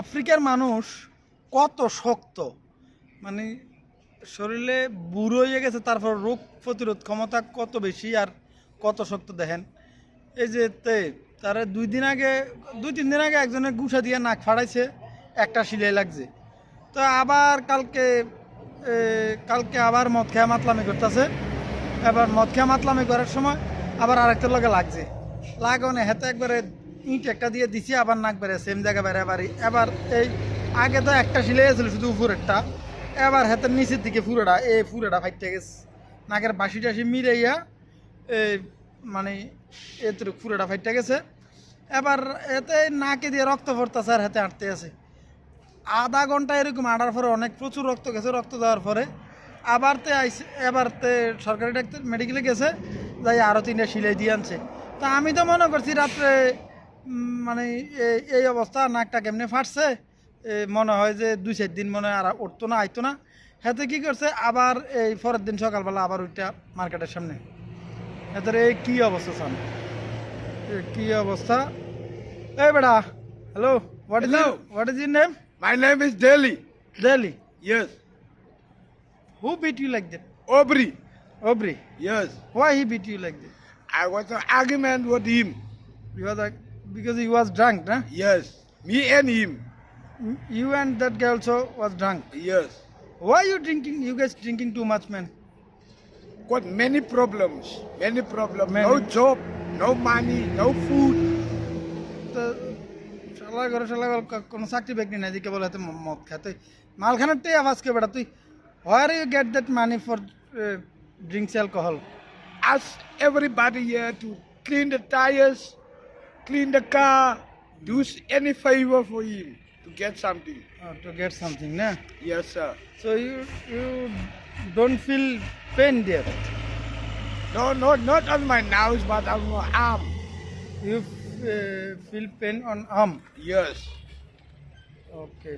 আফ্রিকার মানুষ কত শক্ত, মানে শরীরে বুড়ো হয়ে গেছে, তারপর রোগ প্রতিরোধ ক্ষমতা কত বেশি আর কত শক্ত দেখেন। এই যে তারা 2-3 দিন আগে একজনের গুছা দিয়ে নাক ফাড়াইছে, একটা সিলাই লাগছে। তো আবার কালকে আবার মদ খেয়া মাতলামি করতেছে। এবার মদ খেয়া মাতলামি করার সময় আবার আরেকটার লগে লাগছে, লাগানো হাতে একবারে ইট একটা দিয়ে দিছি, আবার নাক বেড়ে সেম জায়গা বেড়ে এবার এই আগে তো একটা সিলাই ছিল শুধু উপরেরটা, এবার হাতের নিচের দিকে পুরোটা ফাইটে গেছে, নাকের বাসি টাসি মিলাইয়া এই মানে এত পুরোটা ফাইটে গেছে। এবার এতে নাকে দিয়ে রক্ত পড়তেছে আর হাতে আটতে আছে। আধা ঘন্টা এরকম আটার পরে অনেক প্রচুর রক্ত গেছে, রক্ত দেওয়ার পরে এবার সরকারি ডাক্তার মেডিকেলে গেছে, যাই আরও 3টা সিলাই দিয়ে আনছে। তা আমি তো মনে করছি রাত্রে মানে এই অবস্থা, নাকটা কেমনে ফাটছে, মনে হয় যে 2-4 দিন মনে হয় আর উঠতো না, আইতো না। হাতে কি করছে, আবার এই পরের দিন সকালবেলা আবার ওইটা মার্কেটের সামনে। এদের এই কী অবস্থা চান, কি অবস্থা। এই বেটা, hello, what is your name? My name is Delhi. Delhi. Yes. Who beat you like that? Aubrey. Aubrey. Yes. Why he beat you like that? I was an argument with him. Because he was drunk, nah? Yes. Me and him. You and that girl also was drunk. Yes. Why you drinking? You guys drinking too much, man. Got many problems. Many problems. Many. No job, no money, no food. তো শালা কোনো চাকরি বাকরি নাই, দিকে বলে মদ খাতে মালখানারটাই আওয়াজকে বেটা তুই। Where you get that money for drinks alcohol? Ask everybody here to clean the tires, clean the car, do any favor for him to get something. To get something, na? Yes, sir. So you don't feel pain there? No, not on my nose, but on my arm. You feel pain on arm? Yes. Okay.